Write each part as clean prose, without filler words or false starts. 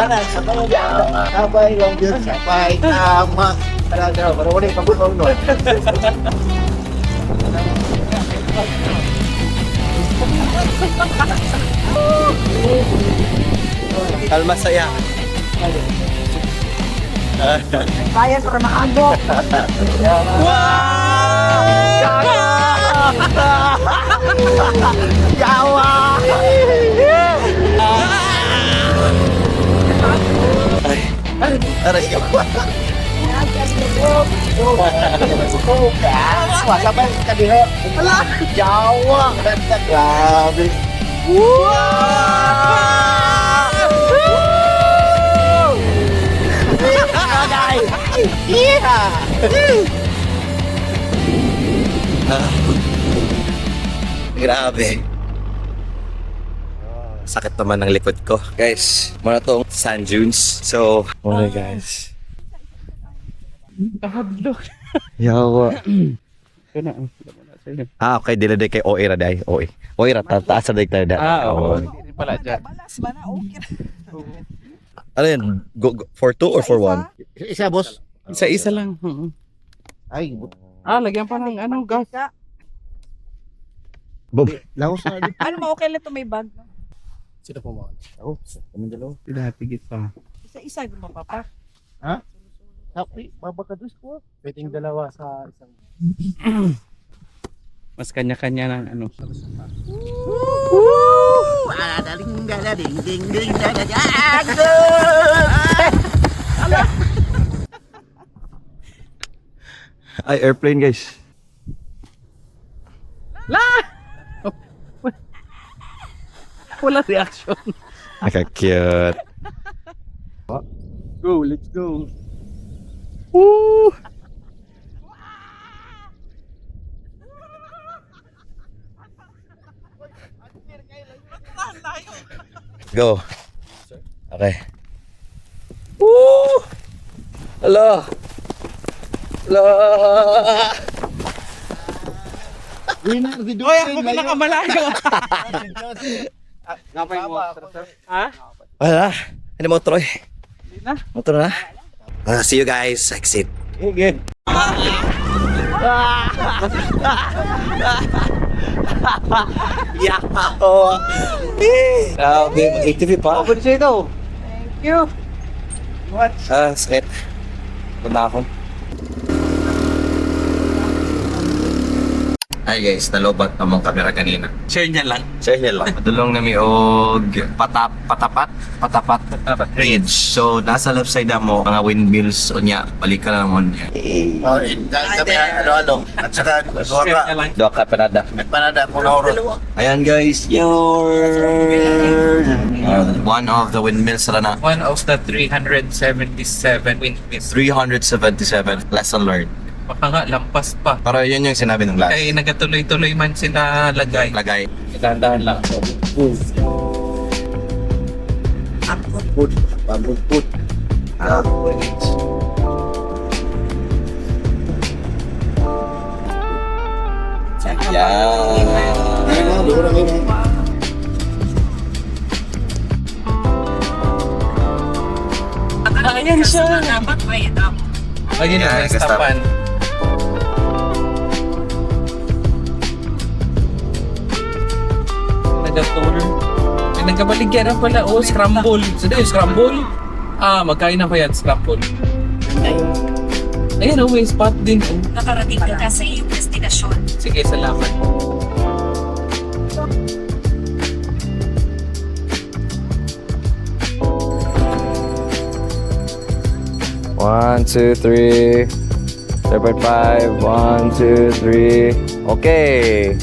Sabay lang yun, sabay. Tama. Talaga, parang wala yung pagod nun. Kalma saya. Kaya para maagok. Yawa! Aray ka pa. Sabay ka diha. Jawa. Grabe. Grabe. Sakit naman ng likod ko. Guys, muna tong sand dunes. So, okay guys. Kahadlok. Yawa. Kana. Okay, dila kay OE ra day. OE. OE ra taas sa day tayo da. Oo. Hindi pala dyan. Balas ba na? Okay. Ano yan? Go for 2 or for 1? Isa, boss. Isa-isa lang. Ay, Lagyan pa ng anong gas. Bob. lahos na dito. Ano mo, okay lang ito may bag. Sino po mga? Ako, kaming dalawa. Pinatigit pa. Isa-isa, di mo papa. Sapi, babakadus ko. Pwedeng dalawa sa isang. Mas kanya-kanya ng ano. Ay, airplane guys. Wala reaction. Naka-cute. Go, let's go. Woo! Go. Okay. Woo! Hello. Hello. Winner, video. Oy, ako pinakamalayo. Napay mo. Ha? Wala. Ano mo, Troy? Hindi na. Motor na. See you guys. Exit. Okay. Yako. Okay, ATV pa. Pwede siya ito. Thank you. What? Sakit. Punta ako. Hi guys, nalobat namang kamera kanina. Share niya lang. Share niya lang. Padulong nami og patapat ridge. So nasa left side mo mga windmills unya balik ka naman niya. Oh, sabi ano. At saka, Share niya lang. Do ka panada. panada ko na oras. Ayan guys, one of the windmills na One of the 377 windmills. 377 lesson learned. Baka nga, lampas pa. Pero yun yung sinabi ng last. Kaya nagatuloy-tuloy man sila lagay. Lagay. Dahan-dahan lang. Put, put. Yeah. Ayan siya. Ayun Yeah, na, stapan. Nagatour. May nagkabaligyan pala. Oh, scramble. Sige, scramble. Magkain na ba yan, scramble? Ayun, may spot din. Oh. Nakarating ka sa iyong destinasyon. Sige, salamat. One, two, three. 0.5. 1, 2, 3. Okay.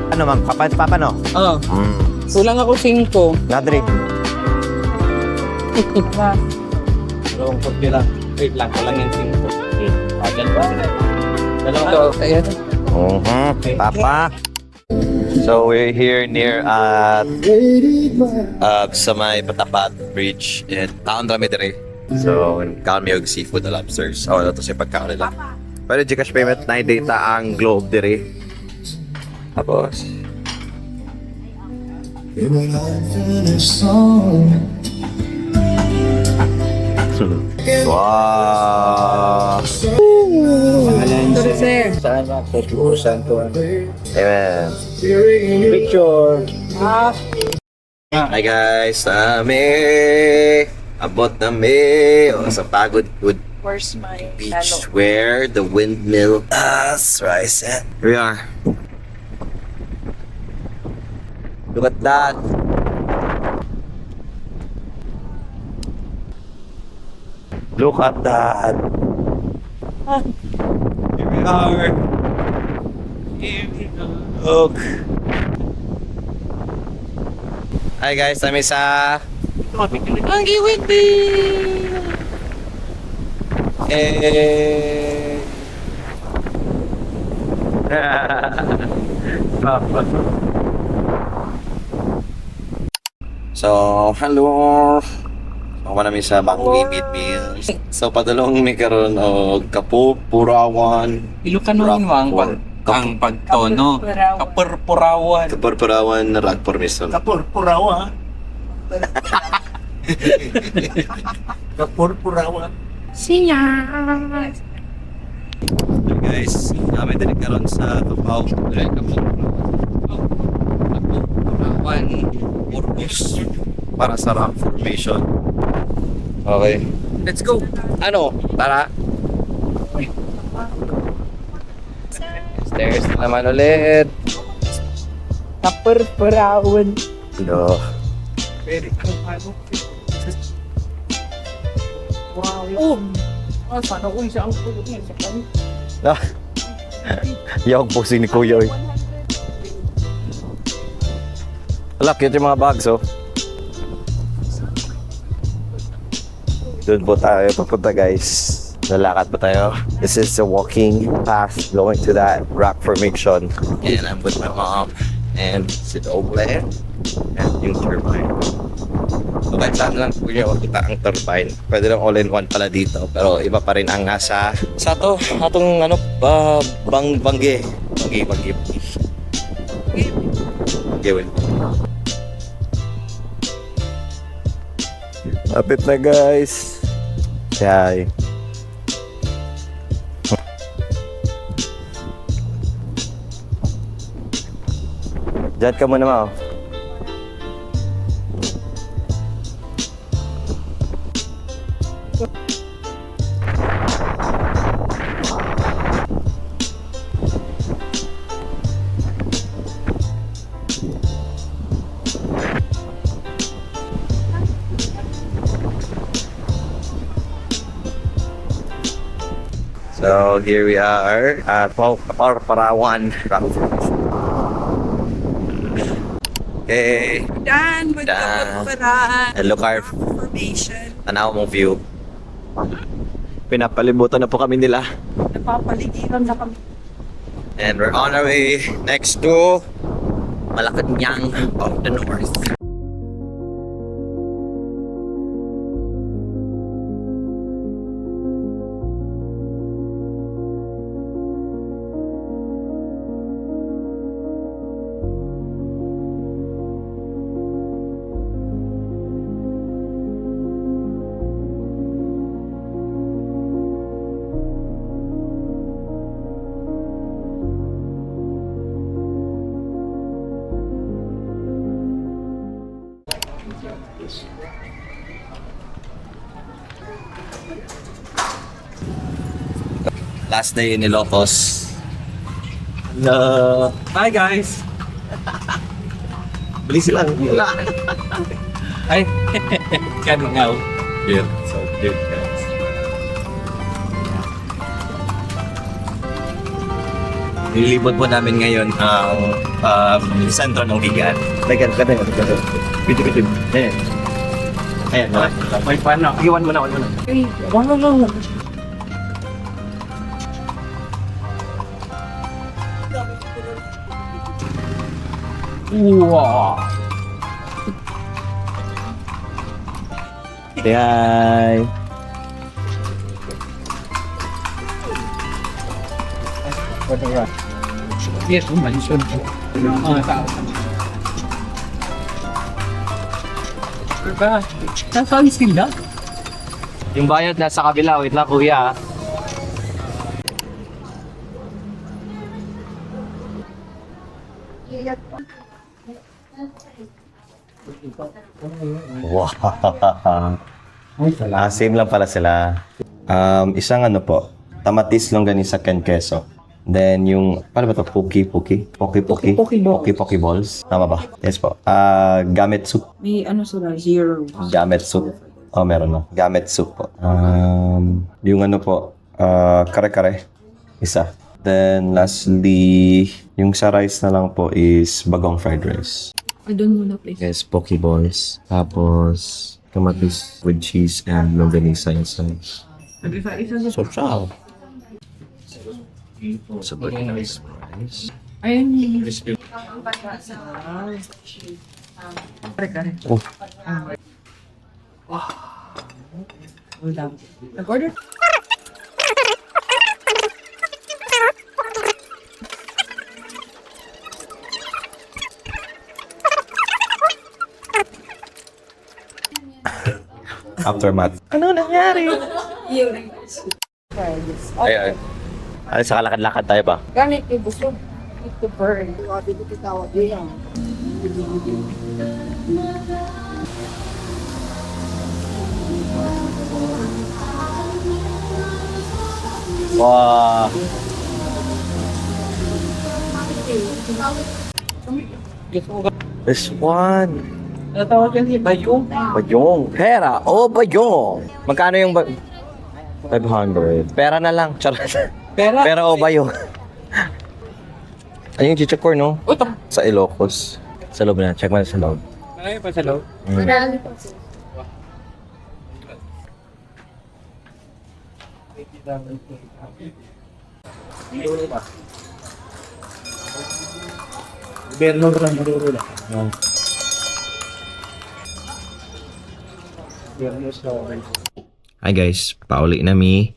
Ano mang papa no? Oh, kulang ako 5. Ladri. Dalawang kurti lang. Wait lang, kulang yung 5. Dyan ba? Dalawang ayan. Papa. So we're here near at sa may Patapat Bridge in Taon Ramidere. So kaon may og seafood na lobsters. Oh, ito si pagkaon nila. Pero Gcash payment na data ang Globe dire. Tapos Wow! Saan ba? Santo. Amen. Picture. Hi guys, abot na sa Pagod Wood Where's my Beach where the windmill rise at. Here we are. Look at that. Look at that. Here we are. Look. Hi guys, kami sa Anggi Windmill. So, hello. Ako namin sa Bangui Windmill. So, padalong may karon og Kapurpurawan. Ilocano wang ang pagtono. Kapurpurawan. Kapurpurawan na rock formation. Kapurpurawa. Kapurpurawa. Guys, kami din karon sa Tupaw. Kapurpurawan purpose para sa rock formation. Okay. Let's go. Ano? Tara. Stairs na naman ulit. Kapurpurawan. No. Wow. Oh, sana ko siya ang pulo niya sa kanya. Yung posing ni Kuya. Wala, cute yung mga bags, oh. Doon po tayo papunta, guys. Lalakad pa tayo. This is the walking path going to that rock formation. And I'm with my mom. And sit over there. And yung turbine. So kahit saan lang po nyo kita ang turbine. Pwede lang all-in-one pala dito. Pero iba pa rin ang nasa sa to. Atong ano, bangge. Bangge. Lapit na, guys. Yay. Diyan ka muna, Mao. So here we are at Kapurpurawan Rock Formation. Okay. Done with Done. Kapurpurawan. Hello, Carv. Formation. Tanaw mong view. Pinapalibutan na po kami nila. Napapaligiran na kami. And we're on our way next to Malacanang of the North. Last day in Ilocos. Hello. Hi guys. Bilis lang. Ay, kaninaw. Yeah, so good guys. Nilibot po namin ngayon ang sentro ng Ligan. Ligan ka na yun. Piti. Ayan. Ayan. May paano? Iwan mo na. Wow. Wow. Hi. Yes, umalis yun. Mga tao. Diba? Nasaan sila? Yung bayad nasa kabila. Wait lang, kuya. Wow. Same lang pala sila. Isang ano po, tamatis longganisa ken queso. Then yung, paano ba ito? Poki balls. Tama ba? Yes po. Gamit soup. May ano sila, zero. Gamit soup. Oh, meron na. Gamit soup po. Yung ano po, kare-kare. Isa. Then lastly, yung sa rice na lang po is bagong fried rice. I don't know the place. Yes, poke balls. Tapos, kamatis with cheese and longganisa inside. So, ciao. So, very nice price. Ayun. Oh, Hold on. Nag-order? aftermath. Ay. Ay, sa kalakad-lakad tayo ba? Ganit yung busog. Ito burn. Wow. This one. Natawag yan si Bayong. Bayong. Pera. Oh, bayong. Magkano yung 500. Pera na lang. Charot. Pera? Pera o bayong. Ayun yung chichakur, no? Uto. Sa Ilocos. Sa loob na. Check mo na sa loob. Marami pa sa loob. Marami pa. Berno rin marurula. Hi guys, pauli na mi.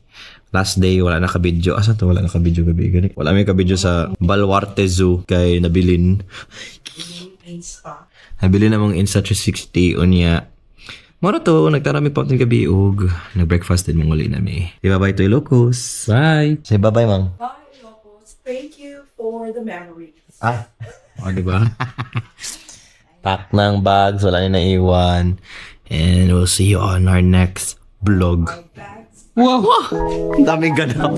Last day, wala na ka-video. Asa to? Wala na ka-video gabi. Gani. Wala may ka-video sa Baluarte Zoo kay Nabilin. Nabilin namang Insta360 unya. Moro to, nagtarami pa ng gabi og nag-breakfast din mong uli na mi. Di bye to Ilocos. Bye. Say bye-bye, mang. Bye, Locos. Thank you for the memories. Ah. O, di ba? Pack ng bags, wala na naiwan. And we'll see you on our next vlog. Wow! Daming ganap.